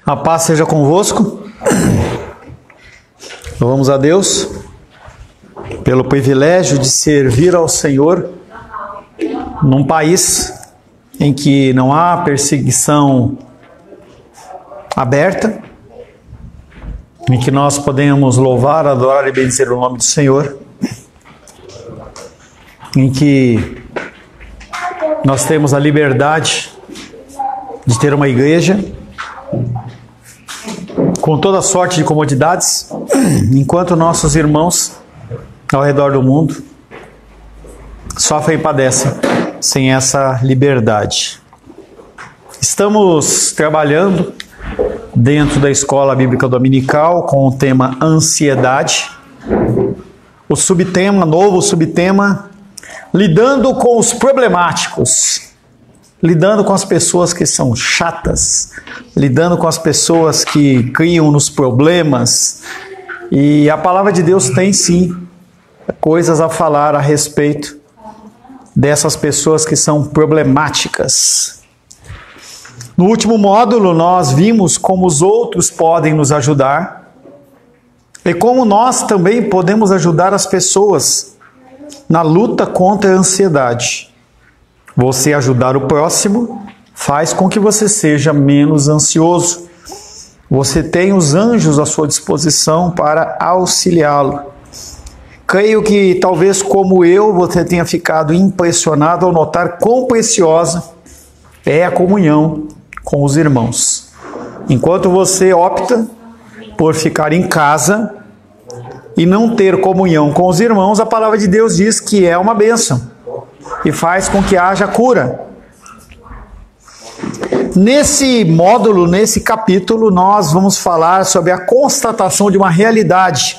A paz seja convosco. Louvamos a Deus pelo privilégio de servir ao Senhor num país em que não há perseguição aberta, em que nós podemos louvar, adorar e bendizer o nome do Senhor, em que nós temos a liberdade de ter uma igreja com toda sorte de comodidades, enquanto nossos irmãos ao redor do mundo sofrem e padecem sem essa liberdade. Estamos trabalhando dentro da Escola Bíblica Dominical com o tema ansiedade. O subtema, novo subtema, lidando com os problemáticos, lidando com as pessoas que são chatas, lidando com as pessoas que criam nos problemas. E a palavra de Deus tem sim coisas a falar a respeito dessas pessoas que são problemáticas. No último módulo nós vimos como os outros podem nos ajudar e como nós também podemos ajudar as pessoas na luta contra a ansiedade. Você ajudar o próximo faz com que você seja menos ansioso. Você tem os anjos à sua disposição para auxiliá-lo. Creio que talvez como eu, você tenha ficado impressionado ao notar quão preciosa é a comunhão com os irmãos. Enquanto você opta por ficar em casa e não ter comunhão com os irmãos, a palavra de Deus diz que é uma bênção e faz com que haja cura. Nesse módulo, nesse capítulo, nós vamos falar sobre a constatação de uma realidade,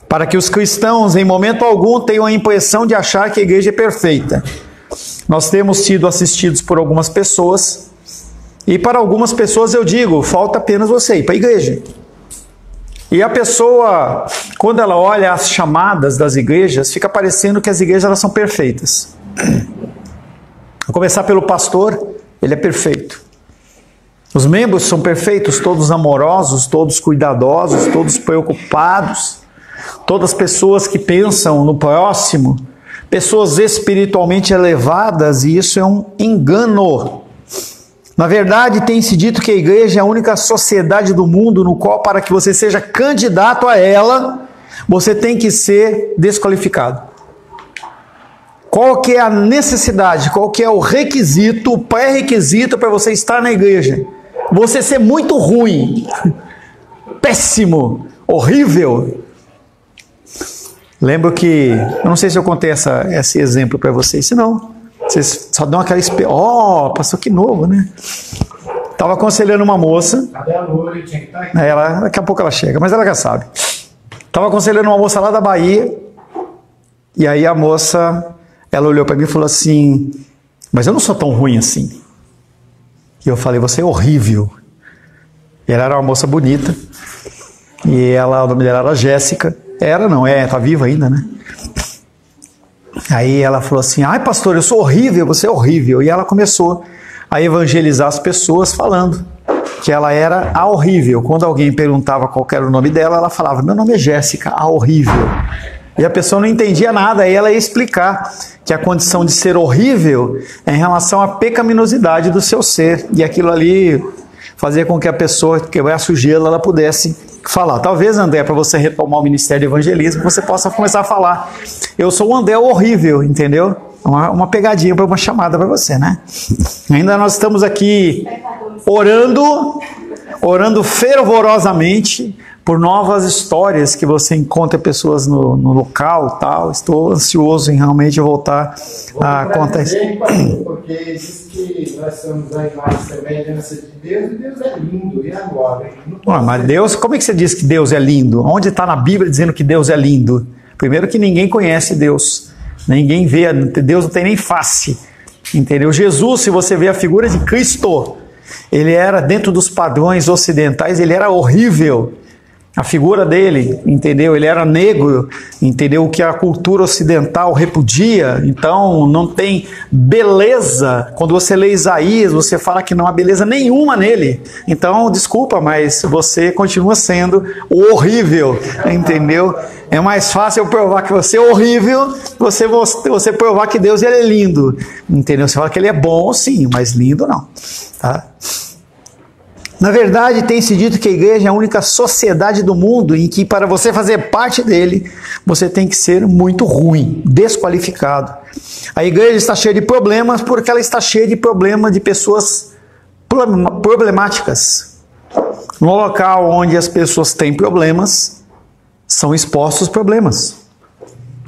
para que os cristãos, em momento algum, tenham a impressão de achar que a igreja é perfeita. Nós temos sido assistidos por algumas pessoas, e para algumas pessoas eu digo, falta apenas você ir para a igreja. E a pessoa, quando ela olha as chamadas das igrejas, fica parecendo que as igrejas elas são perfeitas. Vou começar pelo pastor, ele é perfeito. Os membros são perfeitos, todos amorosos, todos cuidadosos, todos preocupados, todas pessoas que pensam no próximo, pessoas espiritualmente elevadas, e isso é um engano. Na verdade, tem-se dito que a igreja é a única sociedade do mundo no qual, para que você seja candidato a ela, você tem que ser desqualificado. Qual que é a necessidade, qual que é o requisito, o pré-requisito para você estar na igreja? Você ser muito ruim, péssimo, horrível. Lembro que, eu não sei se eu contei esse exemplo para vocês, senão vocês só dão aquela pastor, que novo, né? Estava aconselhando uma moça. Daqui a pouco ela chega, mas ela já sabe. Estava aconselhando uma moça lá da Bahia. E aí a moça, ela olhou para mim e falou assim: mas eu não sou tão ruim assim. E eu falei: você é horrível. E ela era uma moça bonita. E o nome dela era Jéssica. Tá viva ainda, né? Aí ela falou assim: ai pastor, eu sou horrível, você é horrível. E ela começou a evangelizar as pessoas falando que ela era a horrível. Quando alguém perguntava qual era o nome dela, ela falava: meu nome é Jéssica, a horrível. E a pessoa não entendia nada, aí ela ia explicar que a condição de ser horrível é em relação à pecaminosidade do seu ser. E aquilo ali fazia com que a pessoa que quebrasse o gelo, ela pudesse falar. Talvez, André, para você retomar o ministério de evangelismo, você possa começar a falar: eu sou o André horrível, entendeu? Uma pegadinha para uma chamada para você, né? Ainda nós estamos aqui orando fervorosamente por novas histórias que você encontra pessoas no local, tal. Estou ansioso em realmente voltar a contar isso. Porque diz que nós somos a imagem e semelhança de Deus, e Deus é lindo, e agora? Mas Deus, como é que você diz que Deus é lindo? Onde está na Bíblia dizendo que Deus é lindo? Primeiro que ninguém conhece Deus, ninguém vê, Deus não tem nem face, entendeu? Jesus, se você vê a figura de Cristo, ele era, dentro dos padrões ocidentais, ele era horrível. A figura dele, entendeu? Ele era negro, entendeu? O que a cultura ocidental repudia. Então, não tem beleza. Quando você lê Isaías, você fala que não há beleza nenhuma nele. Então, desculpa, mas você continua sendo o horrível, entendeu? É mais fácil eu provar que você é horrível, você provar que Deus ele é lindo, entendeu? Você fala que ele é bom, sim, mas lindo não, tá? Na verdade, tem-se dito que a igreja é a única sociedade do mundo em que, para você fazer parte dele, você tem que ser muito ruim, desqualificado. A igreja está cheia de problemas porque ela está cheia de problemas de pessoas problemáticas. No local onde as pessoas têm problemas, são expostos os problemas.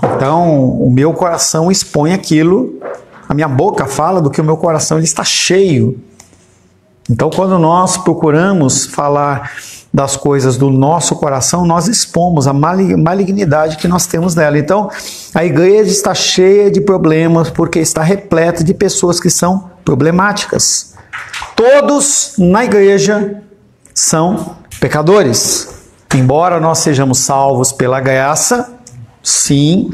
Então, o meu coração expõe aquilo, a minha boca fala do que o meu coração ele está cheio. Então, quando nós procuramos falar das coisas do nosso coração, nós expomos a malignidade que nós temos nela. Então, a igreja está cheia de problemas porque está repleta de pessoas que são problemáticas. Todos na igreja são pecadores. Embora nós sejamos salvos pela graça, sim,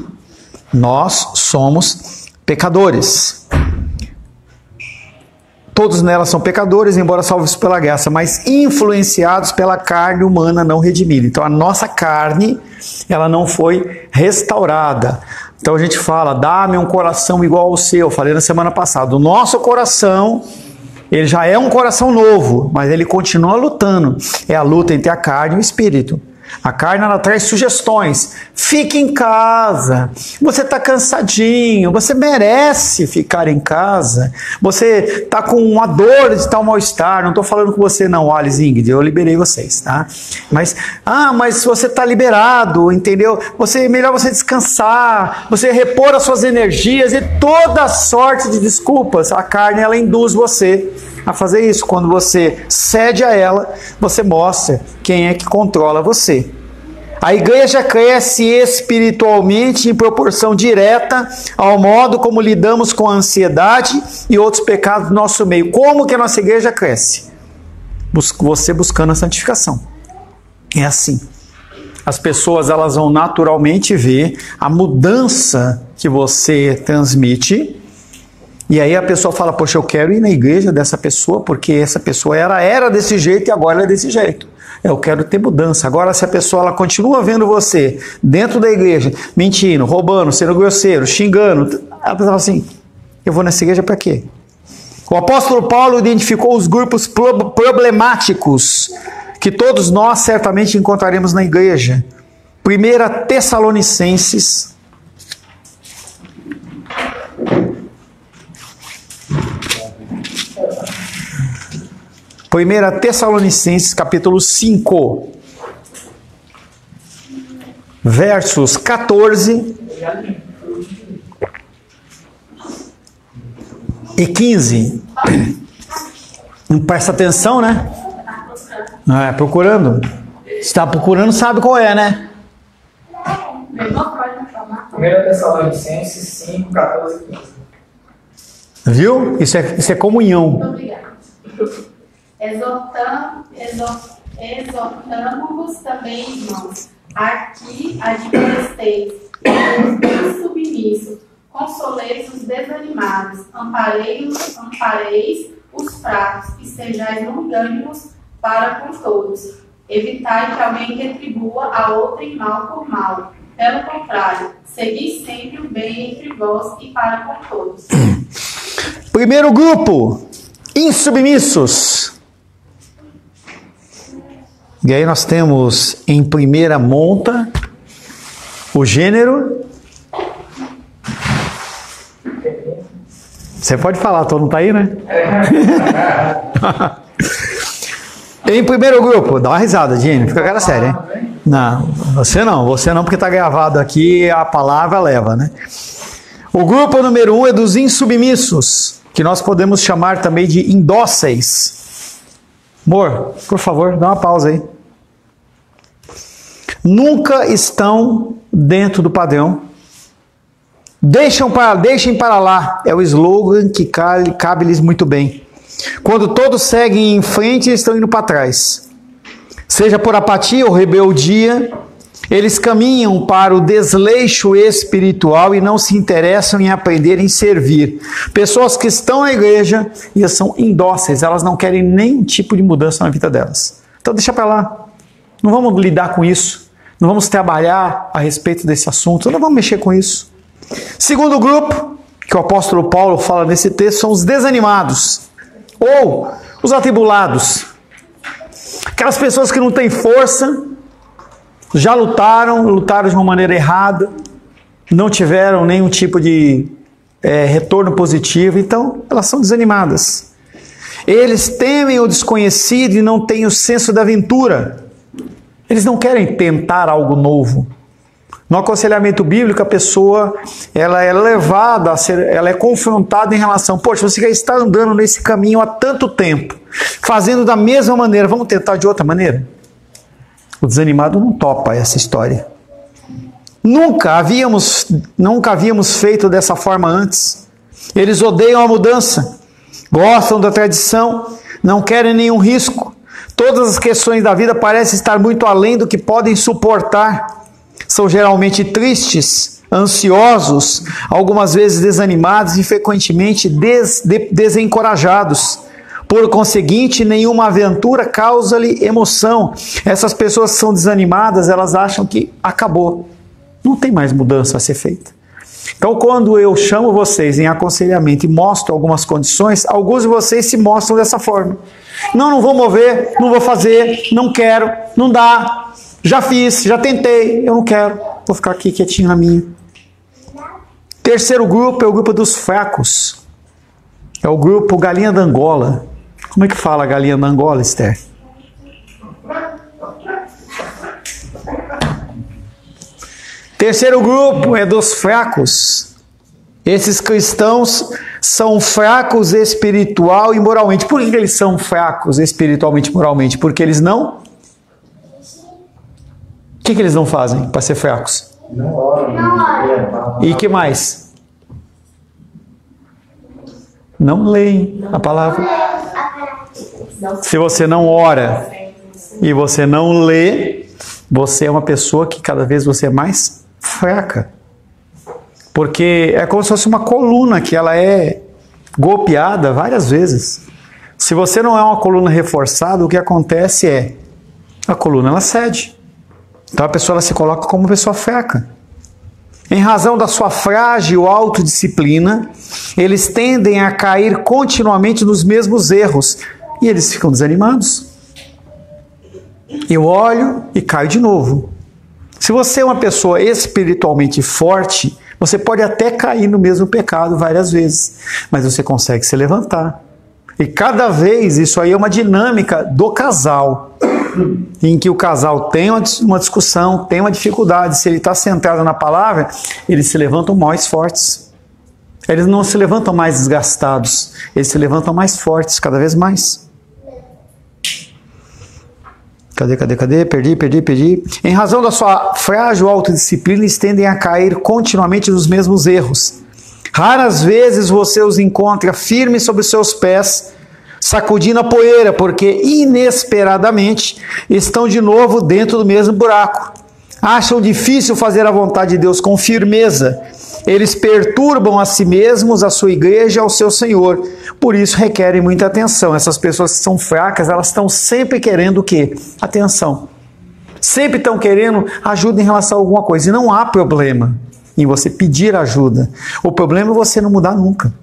nós somos pecadores. Todos nelas são pecadores, embora salvos pela graça, mas influenciados pela carne humana não redimida. Então a nossa carne, ela não foi restaurada. Então a gente fala, dá-me um coração igual ao seu. Eu falei na semana passada, o nosso coração, ele já é um coração novo, mas ele continua lutando. É a luta entre a carne e o espírito. A carne, ela traz sugestões. Fique em casa. Você está cansadinho. Você merece ficar em casa. Você está com uma dor de tal mal-estar. Não estou falando com você não, Alice, Ingrid. Eu liberei vocês, tá? Mas você está liberado, entendeu? Melhor você descansar. Você repor as suas energias e toda sorte de desculpas. A carne, ela induz você a fazer isso. Quando você cede a ela, você mostra quem é que controla você. A igreja cresce espiritualmente em proporção direta ao modo como lidamos com a ansiedade e outros pecados do nosso meio. Como que a nossa igreja cresce? Você buscando a santificação. É assim. As pessoas elas vão naturalmente ver a mudança que você transmite. E aí a pessoa fala, poxa, eu quero ir na igreja dessa pessoa, porque essa pessoa era desse jeito e agora ela é desse jeito. Eu quero ter mudança. Agora, se a pessoa ela continua vendo você dentro da igreja, mentindo, roubando, sendo grosseiro, xingando, ela fala assim, eu vou nessa igreja para quê? O apóstolo Paulo identificou os grupos problemáticos que todos nós certamente encontraremos na igreja. 1 Tessalonicenses 1 Tessalonicenses capítulo 5, versos 14 e 15. Não presta atenção, né? Procurando. Se está procurando, sabe qual é, né? 1 Tessalonicenses 5, 14 e 15. Viu? Isso é comunhão. Muito obrigada. Exortamos também, irmãos, aqui admoesteis os submissos, consoleis os desanimados, ampareis os fracos e sejais longânimos para com todos. Evitai que alguém retribua a outrem mal por mal. Pelo contrário, segui sempre o bem entre vós e para com todos. Primeiro grupo, insubmissos. E aí nós temos em primeira monta o gênero. Você pode falar, todo mundo tá aí, né? Em primeiro grupo, dá uma risada, Dini, fica cara séria, hein? Não, você não, porque tá gravado aqui, a palavra leva, né? O grupo número 1 é dos insubmissos, que nós podemos chamar também de indóceis. Amor, por favor, dá uma pausa aí. Nunca estão dentro do padrão. Deixem para lá, é o slogan que cabe-lhes muito bem. Quando todos seguem em frente, eles estão indo para trás. seja por apatia ou rebeldia, eles caminham para o desleixo espiritual e não se interessam em aprender em servir. Pessoas que estão na igreja e são indóceis, elas não querem nenhum tipo de mudança na vida delas. Então deixa para lá, não vamos lidar com isso, não vamos trabalhar a respeito desse assunto, não vamos mexer com isso. Segundo grupo, que o apóstolo Paulo fala nesse texto, são os desanimados, ou os atribulados. Aquelas pessoas que não têm força, já lutaram de uma maneira errada, não tiveram nenhum tipo de retorno positivo, então elas são desanimadas. Eles temem o desconhecido e não têm o senso da aventura. Eles não querem tentar algo novo. No aconselhamento bíblico, a pessoa ela é levada, ela é confrontada em relação, poxa, você já está andando nesse caminho há tanto tempo, fazendo da mesma maneira, vamos tentar de outra maneira? O desanimado não topa essa história. Nunca havíamos feito dessa forma antes. Eles odeiam a mudança, gostam da tradição, não querem nenhum risco. Todas as questões da vida parecem estar muito além do que podem suportar. São geralmente tristes, ansiosos, algumas vezes desanimados e frequentemente desencorajados. Por conseguinte, nenhuma aventura causa-lhe emoção. Essas pessoas que são desanimadas, elas acham que acabou. Não tem mais mudança a ser feita. Então, quando eu chamo vocês em aconselhamento e mostro algumas condições, alguns de vocês se mostram dessa forma. Não vou mover, não vou fazer, não quero, não dá. Já fiz, já tentei, eu não quero, vou ficar aqui quietinho na minha. Terceiro grupo é o grupo dos fracos. É o grupo galinha da Angola. Como é que fala galinha da Angola, Esther? Terceiro grupo é dos fracos. Esses cristãos são fracos espiritual e moralmente. Por que eles são fracos espiritualmente e moralmente? Porque eles não... O que eles não fazem para ser fracos? Não oram. E que mais? Não leem a palavra. Se você não ora e você não lê, você é uma pessoa que cada vez você é mais fraca. Porque é como se fosse uma coluna que ela é golpeada várias vezes. Se você não é uma coluna reforçada, o que acontece é a coluna ela cede. Então a pessoa ela se coloca como uma pessoa fraca. Em razão da sua frágil autodisciplina, eles tendem a cair continuamente nos mesmos erros e eles ficam desanimados. Eu olho e caio de novo. Se você é uma pessoa espiritualmente forte, você pode até cair no mesmo pecado várias vezes, mas você consegue se levantar. E cada vez, isso aí é uma dinâmica do casal, em que o casal tem uma discussão, tem uma dificuldade. Se ele está centrado na palavra, eles se levantam mais fortes. Eles não se levantam mais desgastados, eles se levantam mais fortes, cada vez mais. Cadê? Perdi. Em razão da sua frágil autodisciplina, eles tendem a cair continuamente nos mesmos erros. Raras vezes você os encontra firmes sobre os seus pés, sacudindo a poeira, porque inesperadamente estão de novo dentro do mesmo buraco. Acham difícil fazer a vontade de Deus com firmeza. Eles perturbam a si mesmos, a sua igreja, ao seu Senhor. Por isso requerem muita atenção. Essas pessoas que são fracas, elas estão sempre querendo o quê? Atenção. Sempre estão querendo ajuda em relação a alguma coisa. E não há problema em você pedir ajuda. O problema é você não mudar nunca.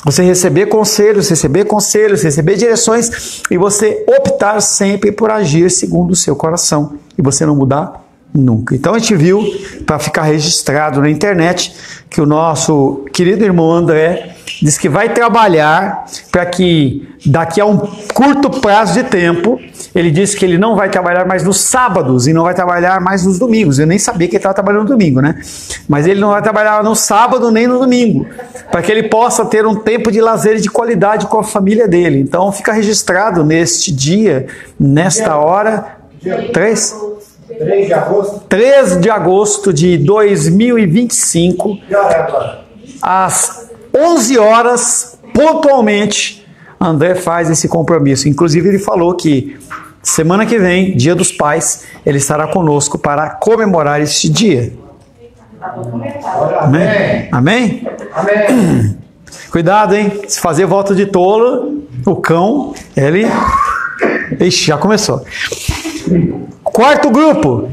Você receber conselhos, receber direções e você optar sempre por agir segundo o seu coração. E você não mudar nunca. Então a gente viu, para ficar registrado na internet, que o nosso querido irmão André diz que vai trabalhar para que daqui a um curto prazo de tempo, ele disse que ele não vai trabalhar mais nos sábados e não vai trabalhar mais nos domingos. Eu nem sabia que ele estava trabalhando no domingo, né? Mas ele não vai trabalhar no sábado nem no domingo, para que ele possa ter um tempo de lazer e de qualidade com a família dele. Então fica registrado neste dia, nesta hora, 3 de agosto? 3 de agosto de 2025, às 11 horas, pontualmente, André faz esse compromisso. Inclusive ele falou que semana que vem, Dia dos Pais, ele estará conosco para comemorar este dia. Amém? Amém? Amém. Cuidado, hein? Se fazer voto de tolo, o cão, ele... Ixi, já começou. Quarto grupo.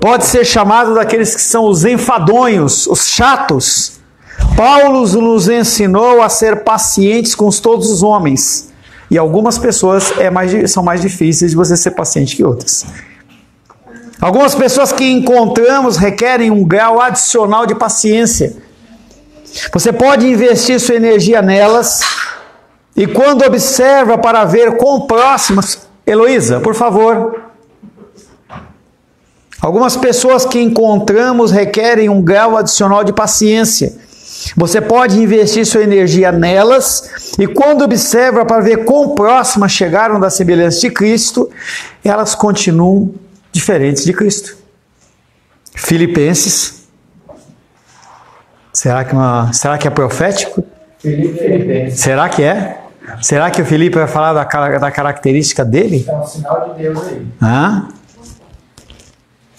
Pode ser chamado daqueles que são os enfadonhos, os chatos. Paulo nos ensinou a ser pacientes com todos os homens. E algumas pessoas são mais difíceis de você ser paciente que outras. Algumas pessoas que encontramos requerem um grau adicional de paciência. Você pode investir sua energia nelas e quando observa para ver quão próximas... Heloísa, por favor. Algumas pessoas que encontramos requerem um grau adicional de paciência. Você pode investir sua energia nelas e quando observa para ver quão próximas chegaram da semelhança de Cristo, elas continuam diferentes de Cristo. Filipenses. Será que é profético? Filipenses. Será que é? Será que o Filipe vai falar da característica dele? É um sinal de Deus aí. Hã?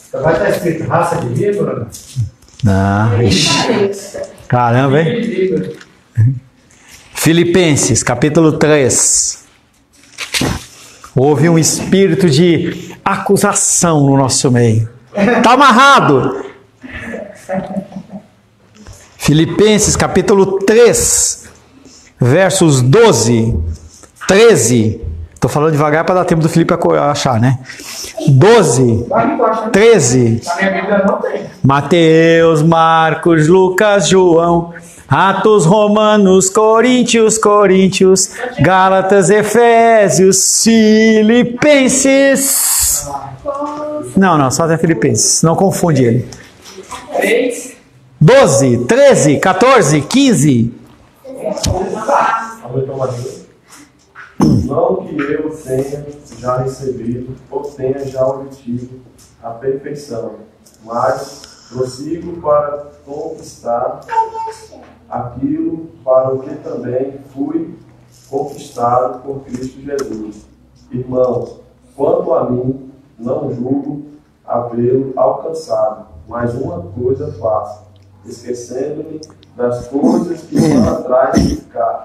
Então vai estar escrito raça de víbora? Não. Ixi. Caramba, hein? Filipenses, capítulo 3. Houve um espírito de acusação no nosso meio. Está amarrado. Filipenses, capítulo 3, versos 12, 13. Estou falando devagar para dar tempo do Filipe achar, né? 12, 13. Na minha Bíblia não tem. Mateus, Marcos, Lucas, João, Atos, Romanos, Coríntios, Gálatas, Efésios, Filipenses. Não, só até Filipenses, não confunde ele. 12, 13, 14, 15. Não que eu tenha já recebido ou tenha já obtido a perfeição, mas prossigo para conquistar aquilo para o que também fui conquistado por Cristo Jesus. Irmãos, quanto a mim, não julgo havê-lo alcançado, mas uma coisa faço, esquecendo-me das coisas que lá atrás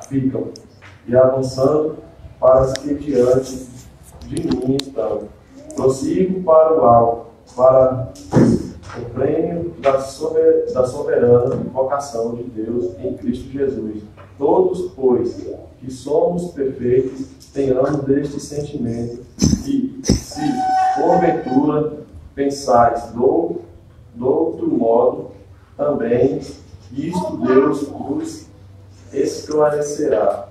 ficam e avançando para as que diante de mim estão. Prossigo para o alto, para o prêmio da soberana vocação de Deus em Cristo Jesus. Todos, pois, que somos perfeitos, tenhamos deste sentimento e, se porventura pensais do outro modo, também isto Deus vos esclarecerá.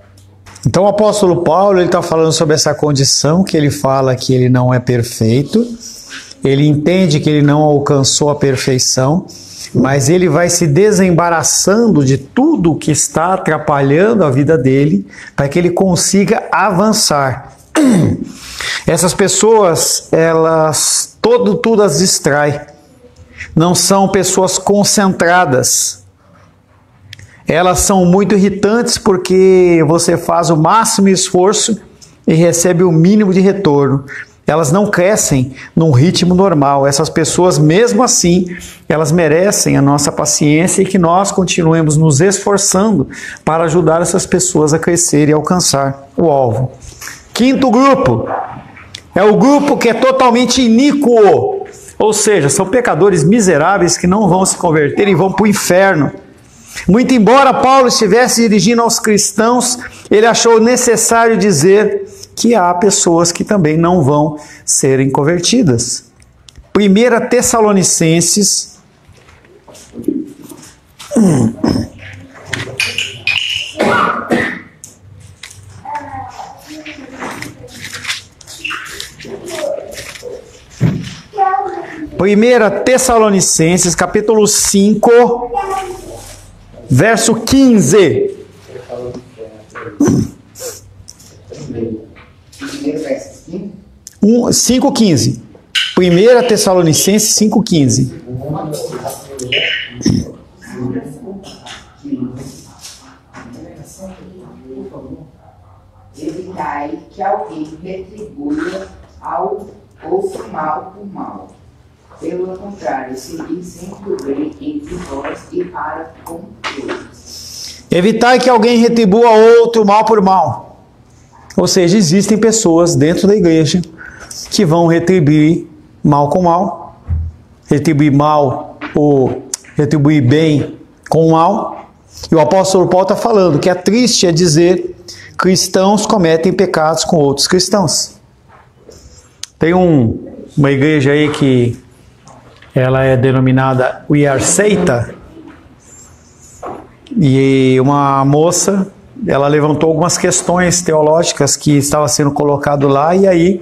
Então o apóstolo Paulo está falando sobre essa condição que ele fala que ele não é perfeito, ele entende que ele não alcançou a perfeição, mas ele vai se desembaraçando de tudo que está atrapalhando a vida dele para que ele consiga avançar. Essas pessoas, elas tudo as distrai, não são pessoas concentradas. Elas são muito irritantes porque você faz o máximo esforço e recebe o mínimo de retorno. Elas não crescem num ritmo normal. Essas pessoas, mesmo assim, elas merecem a nossa paciência e que nós continuemos nos esforçando para ajudar essas pessoas a crescer e alcançar o alvo. Quinto grupo é o grupo que é totalmente iníquo, ou seja, são pecadores miseráveis que não vão se converter e vão para o inferno. Muito embora Paulo estivesse dirigindo aos cristãos, ele achou necessário dizer que há pessoas que também não vão serem convertidas. 1 Tessalonicenses, capítulo 5, verso 15. 5,15. 1 Tessalonicenses 5,15. Evitai que alguém retribua ao outro mal por mal. Pelo contrário, segui sempre o bem entre vós e para com todos. Evitai que alguém retribua outro mal por mal. Ou seja, existem pessoas dentro da igreja que vão retribuir mal com mal, retribuir mal ou retribuir bem com mal. E o apóstolo Paulo está falando que é triste dizer cristãos cometem pecados com outros cristãos. Tem uma igreja aí que ela é denominada We Are Seita, e uma moça, ela levantou algumas questões teológicas que estavam sendo colocado lá, e aí,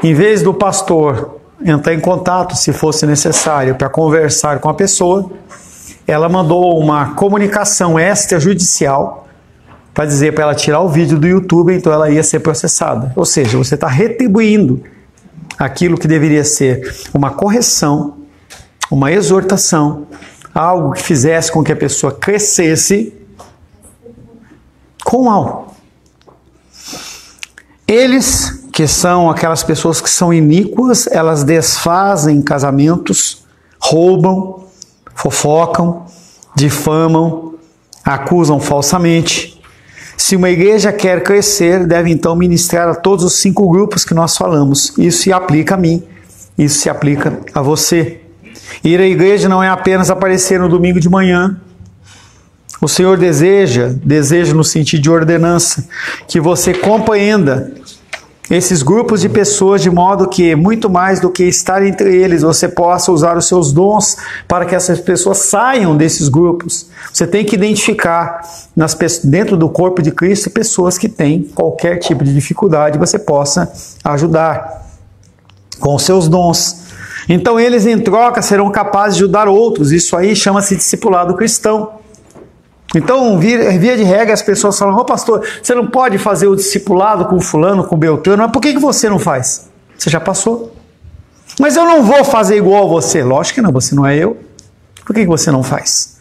em vez do pastor entrar em contato, se fosse necessário, para conversar com a pessoa, ela mandou uma comunicação extrajudicial para dizer para ela tirar o vídeo do YouTube, então ela ia ser processada. Ou seja, você está retribuindo aquilo que deveria ser uma correção, uma exortação, algo que fizesse com que a pessoa crescesse, com mal. Eles, que são aquelas pessoas que são iníquas, elas desfazem casamentos, roubam, fofocam, difamam, acusam falsamente. Se uma igreja quer crescer, deve então ministrar a todos os 5 grupos que nós falamos. Isso se aplica a mim, isso se aplica a você. Ir à igreja não é apenas aparecer no domingo de manhã. O Senhor deseja no sentido de ordenança, que você compreenda esses grupos de pessoas de modo que, muito mais do que estar entre eles, você possa usar os seus dons para que essas pessoas saiam desses grupos. Você tem que identificar dentro do corpo de Cristo pessoas que têm qualquer tipo de dificuldade, você possa ajudar com os seus dons. Então eles em troca serão capazes de ajudar outros. Isso aí chama-se discipulado cristão. Então, via de regra, as pessoas falam: ô pastor, você não pode fazer o discipulado com fulano, com beltrano, mas por que você não faz? Você já passou. Mas eu não vou fazer igual a você. Lógico que não, você não é eu. Por que você não faz?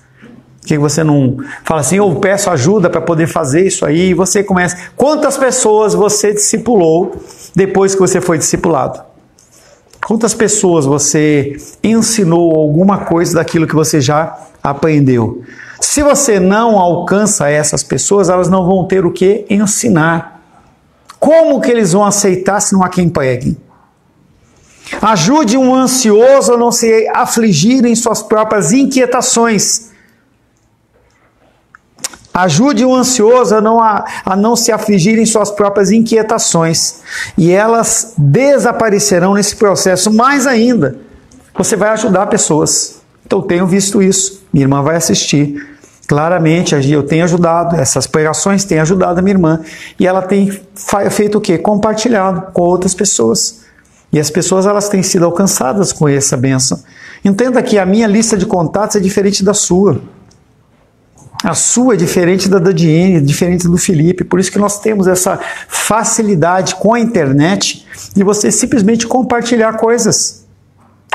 Por que você não fala assim: eu peço ajuda para poder fazer isso aí, e você começa. Quantas pessoas você discipulou depois que você foi discipulado? Quantas pessoas você ensinou alguma coisa daquilo que você já aprendeu? Se você não alcança essas pessoas, elas não vão ter o que ensinar. Como que eles vão aceitar se não há quem pregue? Ajude um ansioso a não se afligir em suas próprias inquietações. Ajude um ansioso a não se afligir em suas próprias inquietações. E elas desaparecerão nesse processo. Mais ainda, você vai ajudar pessoas. Então, tenho visto isso. Minha irmã vai assistir. Claramente, eu tenho ajudado. Essas pregações têm ajudado a minha irmã. E ela tem feito o quê? Compartilhado com outras pessoas. E as pessoas, elas têm sido alcançadas com essa bênção. Entenda que a minha lista de contatos é diferente da sua. A sua é diferente da Diene, diferente do Felipe. Por isso que nós temos essa facilidade com a internet de você simplesmente compartilhar coisas.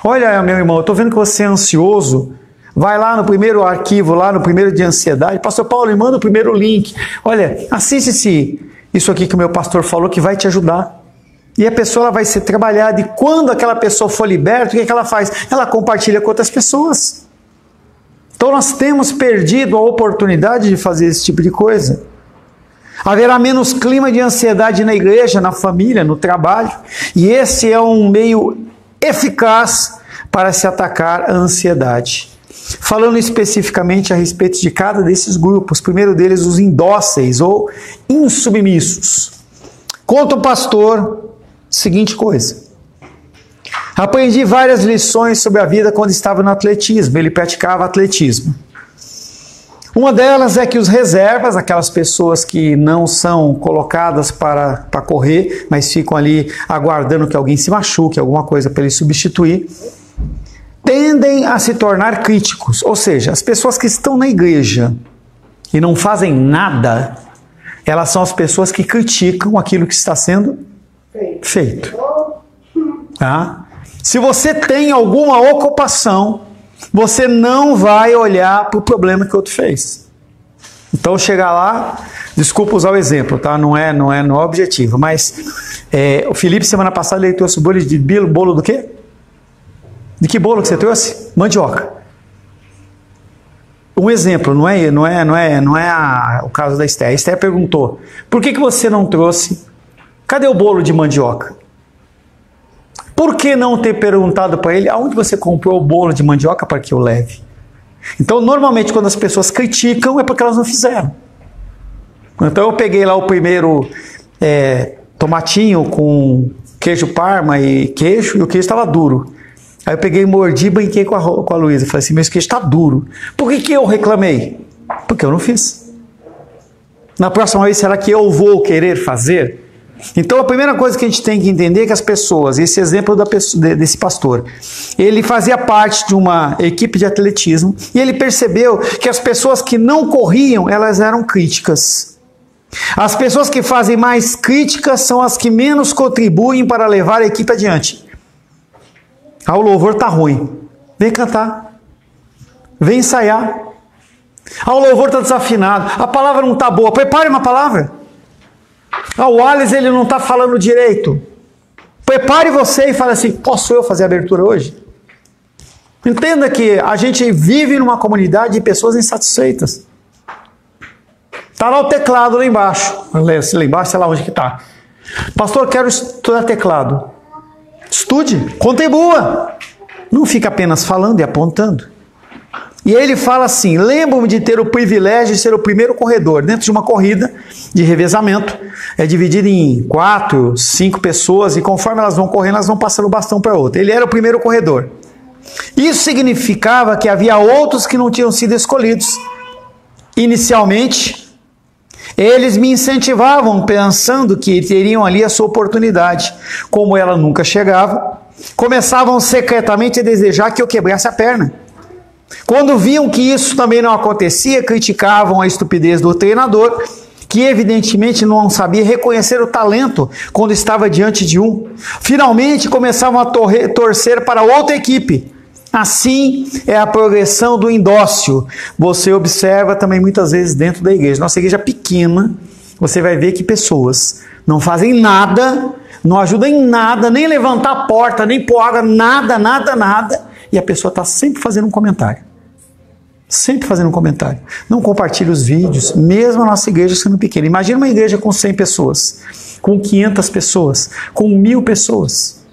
Olha, meu irmão, eu estou vendo que você é ansioso. Vai lá no primeiro arquivo, lá no primeiro de ansiedade. Pastor Paulo, me manda o primeiro link. Olha, assiste isso aqui que o meu pastor falou que vai te ajudar. E a pessoa ela vai ser trabalhada. E quando aquela pessoa for liberta, o que ela faz? Ela compartilha com outras pessoas. Então nós temos perdido a oportunidade de fazer esse tipo de coisa. Haverá menos clima de ansiedade na igreja, na família, no trabalho. E esse é um meio eficaz para se atacar a ansiedade. Falando especificamente a respeito de cada desses grupos, primeiro deles os indóceis ou insubmissos. Conta o pastor, seguinte coisa: aprendi várias lições sobre a vida quando estava no atletismo, ele praticava atletismo. Uma delas é que os reservas, aquelas pessoas que não são colocadas para correr, mas ficam ali aguardando que alguém se machuque, alguma coisa para ele substituir, tendem a se tornar críticos. Ou seja, as pessoas que estão na igreja e não fazem nada, elas são as pessoas que criticam aquilo que está sendo feito. Tá? Se você tem alguma ocupação, você não vai olhar para o problema que o outro fez. Então chegar lá, Desculpa usar o exemplo, tá? Não é objetivo, mas o Felipe semana passada ele trouxe bolo do quê? De que bolo que você trouxe? Mandioca. Um exemplo, não é o caso da Esther. A Esther perguntou: por que você não trouxe? Cadê o bolo de mandioca? Por que não ter perguntado para ele aonde você comprou o bolo de mandioca para que eu leve? Então, normalmente, quando as pessoas criticam, é porque elas não fizeram. Então, eu peguei lá o primeiro tomatinho com queijo parma e queijo, e o queijo estava duro. Aí eu peguei, mordi e brinquei com a Luísa. Falei assim: meu queijo está duro. Por que eu reclamei? Porque eu não fiz. Na próxima vez, será que eu vou querer fazer? Então, a primeira coisa que a gente tem que entender é que as pessoas, esse exemplo desse pastor, ele fazia parte de uma equipe de atletismo e ele percebeu que as pessoas que não corriam, elas eram críticas. As pessoas que fazem mais críticas são as que menos contribuem para levar a equipe adiante. O louvor está ruim. Vem cantar. Vem ensaiar. O louvor está desafinado. A palavra não está boa. Prepare uma palavra. O Alex, ele não está falando direito. Prepare você e fale assim: posso eu fazer a abertura hoje? Entenda que a gente vive numa comunidade de pessoas insatisfeitas. Está lá o teclado lá embaixo. Lá embaixo, sei lá onde que está. Pastor, quero estudar teclado. Estude, contribua. Não fica apenas falando e apontando. E aí ele fala assim: lembro-me de ter o privilégio de ser o primeiro corredor. Dentro de uma corrida de revezamento, é dividido em 4, 5 pessoas, e conforme elas vão correndo, elas vão passando o bastão para outra. Ele era o primeiro corredor. Isso significava que havia outros que não tinham sido escolhidos. Inicialmente, eles me incentivavam pensando que teriam ali a sua oportunidade. Como ela nunca chegava, começavam secretamente a desejar que eu quebrasse a perna. Quando viam que isso também não acontecia, criticavam a estupidez do treinador, que evidentemente não sabia reconhecer o talento quando estava diante de um. Finalmente começavam a torcer para outra equipe. Assim é a progressão do indócil. Você observa também muitas vezes dentro da igreja. Nossa igreja pequena, você vai ver que pessoas não fazem nada, não ajudam em nada, nem levantar a porta, nem pôr água, nada. E a pessoa está sempre fazendo um comentário. Sempre fazendo um comentário. Não compartilha os vídeos, mesmo a nossa igreja sendo pequena. Imagina uma igreja com 100 pessoas, com 500 pessoas, com 1000 pessoas.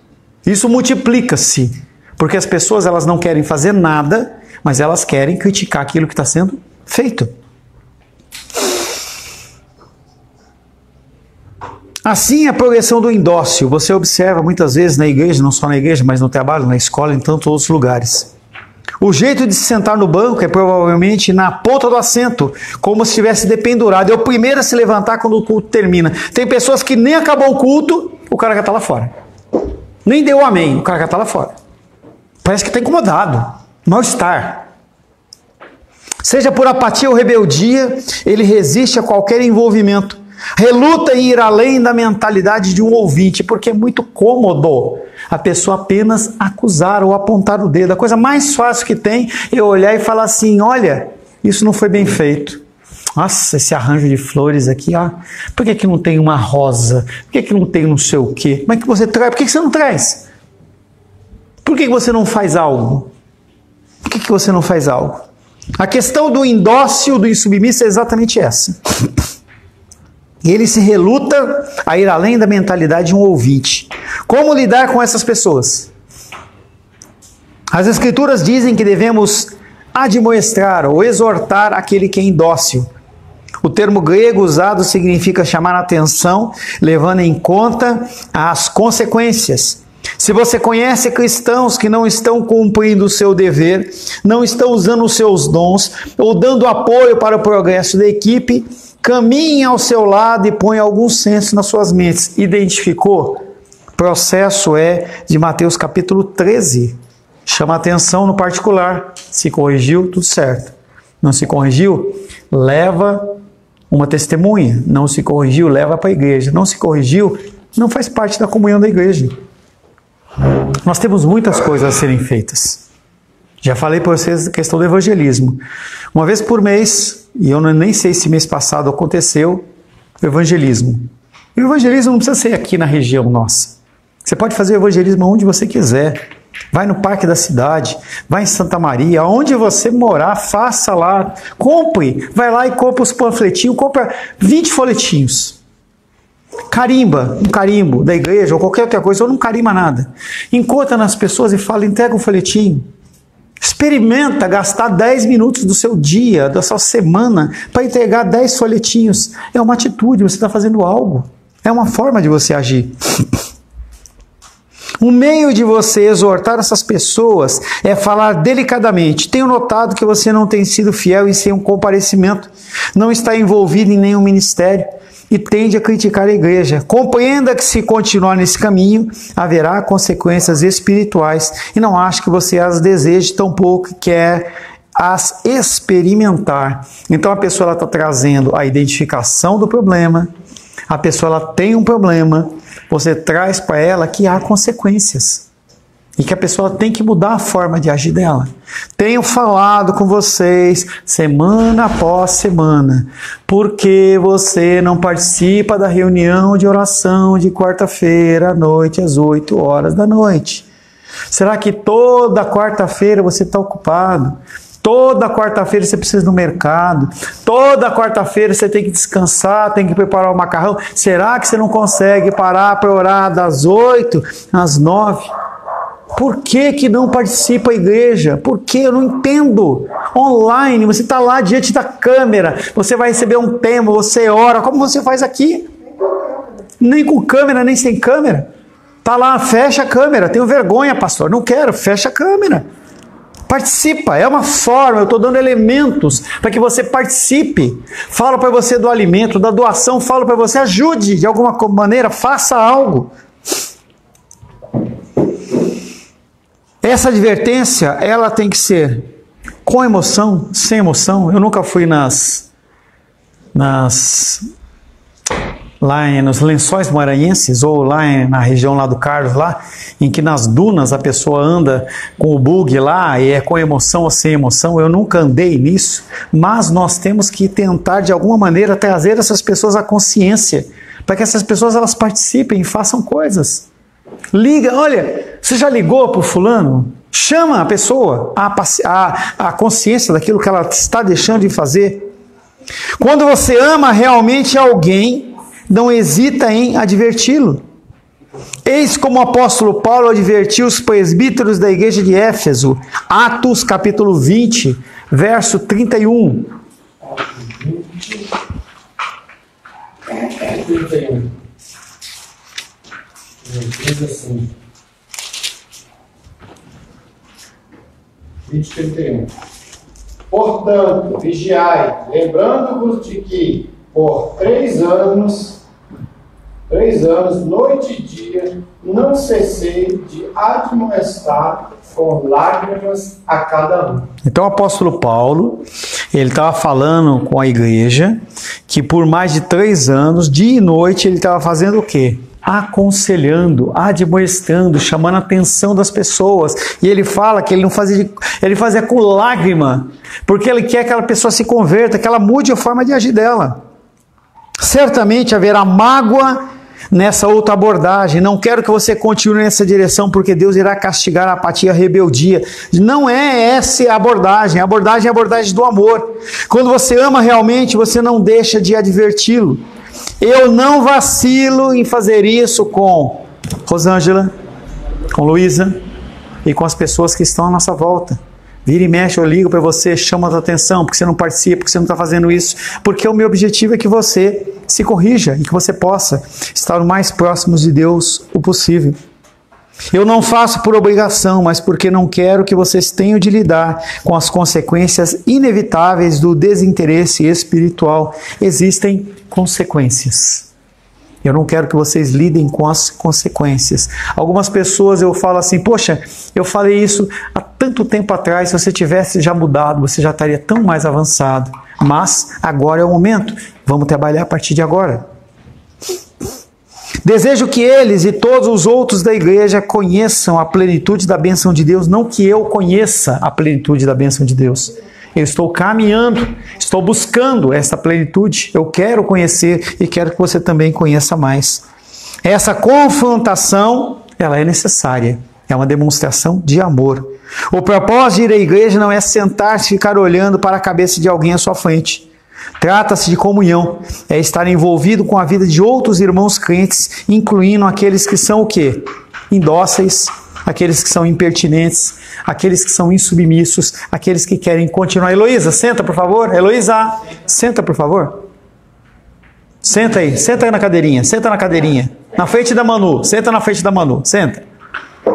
Isso multiplica-se. Porque as pessoas, elas não querem fazer nada, mas elas querem criticar aquilo que está sendo feito. Assim é a progressão do indócil. Você observa muitas vezes na igreja, não só na igreja, mas no trabalho, na escola, em tantos outros lugares. O jeito de se sentar no banco é provavelmente na ponta do assento, como se estivesse dependurado. É o primeiro a se levantar quando o culto termina. Tem pessoas que nem acabou o culto, o cara já está lá fora. Nem deu amém, o cara já está lá fora. Parece que está incomodado, mal-estar. Seja por apatia ou rebeldia, ele resiste a qualquer envolvimento. Reluta em ir além da mentalidade de um ouvinte, porque é muito cômodo a pessoa apenas acusar ou apontar o dedo. A coisa mais fácil que tem é olhar e falar assim: olha, isso não foi bem feito. Nossa, esse arranjo de flores aqui, ó. Por que não tem uma rosa? Por que não tem não sei o quê? Como é que você traz? Por que você não traz? Por que você não faz algo? Por que você não faz algo? A questão do indócil, do insubmisso é exatamente essa. Ele se reluta a ir além da mentalidade de um ouvinte. Como lidar com essas pessoas? As Escrituras dizem que devemos admoestar ou exortar aquele que é indócil. O termo grego usado significa chamar a atenção, levando em conta as consequências. Se você conhece cristãos que não estão cumprindo o seu dever, não estão usando os seus dons ou dando apoio para o progresso da equipe, caminhe ao seu lado e põe algum senso nas suas mentes. Identificou? O processo é de Mateus capítulo 13. Chama atenção no particular. Se corrigiu, tudo certo. Não se corrigiu, leva uma testemunha. Não se corrigiu, leva para a igreja. Não se corrigiu, não faz parte da comunhão da igreja. Nós temos muitas coisas a serem feitas. Já falei para vocês a questão do evangelismo. Uma vez por mês, e eu nem sei se mês passado aconteceu, o evangelismo. E o evangelismo não precisa ser aqui na região nossa. Você pode fazer o evangelismo onde você quiser. Vai no parque da cidade, vai em Santa Maria, onde você morar, faça lá, compre, vai lá e compra os panfletinhos, compra 20 folhetinhos. Carimba, um carimbo da igreja ou qualquer outra coisa, ou não carimba nada. Encontra nas pessoas e fala, entrega um folhetinho. Experimenta gastar 10 minutos do seu dia, da sua semana, para entregar 10 folhetinhos. É uma atitude, você está fazendo algo. É uma forma de você agir. Um meio de você exortar essas pessoas é falar delicadamente. Tenho notado que você não tem sido fiel em seu comparecimento, não está envolvido em nenhum ministério e tende a criticar a igreja. Compreenda que se continuar nesse caminho, haverá consequências espirituais e não acho que você as deseje, tampouco quer as experimentar. Então a pessoa está trazendo a identificação do problema, a pessoa ela tem um problema, você traz para ela que há consequências e que a pessoa tem que mudar a forma de agir dela. Tenho falado com vocês semana após semana, porque você não participa da reunião de oração de quarta-feira à noite às 8 horas da noite. Será que toda quarta-feira você está ocupado? Toda quarta-feira você precisa ir no mercado. Toda quarta-feira você tem que descansar, tem que preparar o macarrão. Será que você não consegue parar para orar das 8 às 9? Por que não participa a igreja? Por que? Eu não entendo. Online, você está lá diante da câmera, você vai receber um tema, você ora. Como você faz aqui? Nem com câmera, nem sem câmera. Está lá, fecha a câmera. Tenho vergonha, pastor. Não quero, fecha a câmera. Participa, é uma forma, eu estou dando elementos para que você participe. Falo para você do alimento, da doação, falo para você, ajude de alguma maneira, faça algo. Essa advertência, ela tem que ser com emoção, sem emoção. Eu nunca fui lá nos Lençóis Maranhenses, ou lá na região lá do Carlos, lá, em que nas dunas a pessoa anda com o bug lá, e é com emoção ou sem emoção. Eu nunca andei nisso, mas nós temos que tentar de alguma maneira trazer essas pessoas à consciência, para que essas pessoas elas participem e façam coisas. Liga, olha, você já ligou para o fulano? Chama a pessoa à consciência daquilo que ela está deixando de fazer. Quando você ama realmente alguém, não hesita em adverti-lo. Eis como o apóstolo Paulo advertiu os presbíteros da igreja de Éfeso. Atos capítulo 20, verso 31. 31. Diz assim. 20:31. Portanto, vigiai, lembrando-vos de que por 3 anos, noite e dia, não cessei de admoestar com lágrimas a cada um. Então o apóstolo Paulo, ele estava falando com a igreja que por mais de 3 anos, dia e noite, ele estava fazendo o quê? Aconselhando, admoestando, chamando a atenção das pessoas. E ele fala que ele não fazia, ele fazia com lágrima, porque ele quer que aquela pessoa se converta, que ela mude a forma de agir dela. Certamente haverá mágoa nessa outra abordagem. Não quero que você continue nessa direção, porque Deus irá castigar a apatia e a rebeldia. Não é essa a abordagem é a abordagem do amor. Quando você ama realmente, você não deixa de adverti-lo. Eu não vacilo em fazer isso com Rosângela, com Luísa e com as pessoas que estão à nossa volta. Vira e mexe, eu ligo para você, chamo a tua atenção, porque você não participa, porque você não está fazendo isso, porque o meu objetivo é que você se corrija e que você possa estar o mais próximo de Deus o possível. Eu não faço por obrigação, mas porque não quero que vocês tenham de lidar com as consequências inevitáveis do desinteresse espiritual. Existem consequências. Eu não quero que vocês lidem com as consequências. Algumas pessoas eu falo assim, poxa, eu falei isso há tanto tempo atrás, se você tivesse já mudado, você já estaria tão mais avançado. Mas agora é o momento, vamos trabalhar a partir de agora. Desejo que eles e todos os outros da igreja conheçam a plenitude da bênção de Deus, não que eu conheça a plenitude da bênção de Deus. Eu estou caminhando, estou buscando essa plenitude. Eu quero conhecer e quero que você também conheça mais. Essa confrontação, ela é necessária. É uma demonstração de amor. O propósito de ir à igreja não é sentar-se e ficar olhando para a cabeça de alguém à sua frente. Trata-se de comunhão. É estar envolvido com a vida de outros irmãos crentes, incluindo aqueles que são o quê? Indóceis, aqueles que são impertinentes, aqueles que são insubmissos, aqueles que querem continuar. Heloísa, senta, por favor. Heloísa, senta, por favor. Senta aí na cadeirinha, senta na cadeirinha. Na frente da Manu, senta na frente da Manu, senta.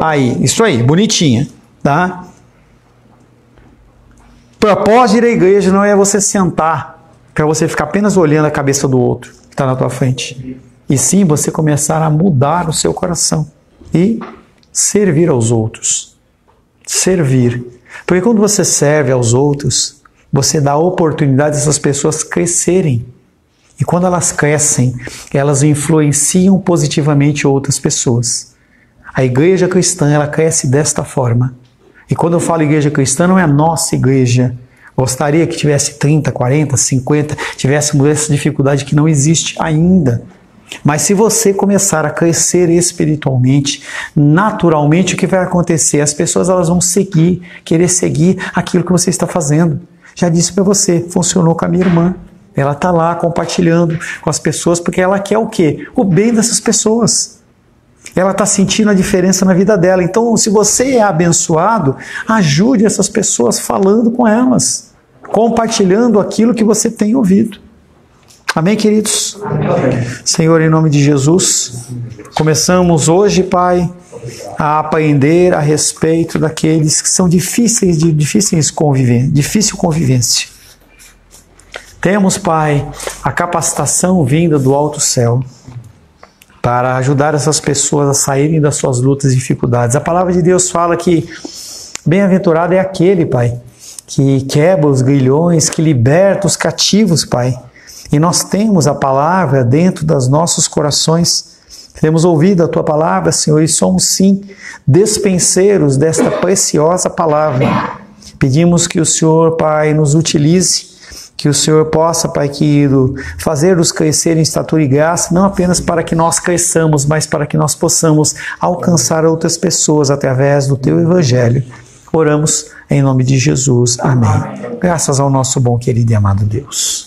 Aí, isso aí, bonitinha, tá? O propósito de ir à igreja não é você sentar para você ficar apenas olhando a cabeça do outro que está na tua frente. E sim você começar a mudar o seu coração e servir aos outros. Servir. Porque quando você serve aos outros, você dá a oportunidade dessas pessoas crescerem. E quando elas crescem, elas influenciam positivamente outras pessoas. A igreja cristã, ela cresce desta forma. E quando eu falo igreja cristã, não é a nossa igreja. Gostaria que tivesse 30, 40, 50, tivéssemos essa dificuldade que não existe ainda. Mas se você começar a crescer espiritualmente, naturalmente o que vai acontecer? As pessoas elas vão querer seguir aquilo que você está fazendo. Já disse para você, funcionou com a minha irmã. Ela está lá compartilhando com as pessoas porque ela quer o quê? O bem dessas pessoas. Ela está sentindo a diferença na vida dela. Então, se você é abençoado, ajude essas pessoas falando com elas, compartilhando aquilo que você tem ouvido. Amém, queridos? Amém. Senhor, em nome de Jesus, começamos hoje, Pai, a aprender a respeito daqueles que são difícil convivência. Temos, Pai, a capacitação vinda do alto céu para ajudar essas pessoas a saírem das suas lutas e dificuldades. A palavra de Deus fala que bem-aventurado é aquele, Pai, que quebra os grilhões, que liberta os cativos, Pai. E nós temos a palavra dentro dos nossos corações. Temos ouvido a Tua palavra, Senhor, e somos, sim, despenseiros desta preciosa palavra. Pedimos que o Senhor, Pai, nos utilize, que o Senhor possa, Pai querido, fazer-nos crescer em estatura e graça, não apenas para que nós cresçamos, mas para que nós possamos alcançar outras pessoas através do Teu Evangelho. Oramos em nome de Jesus. Amém. Graças ao nosso bom, querido e amado Deus.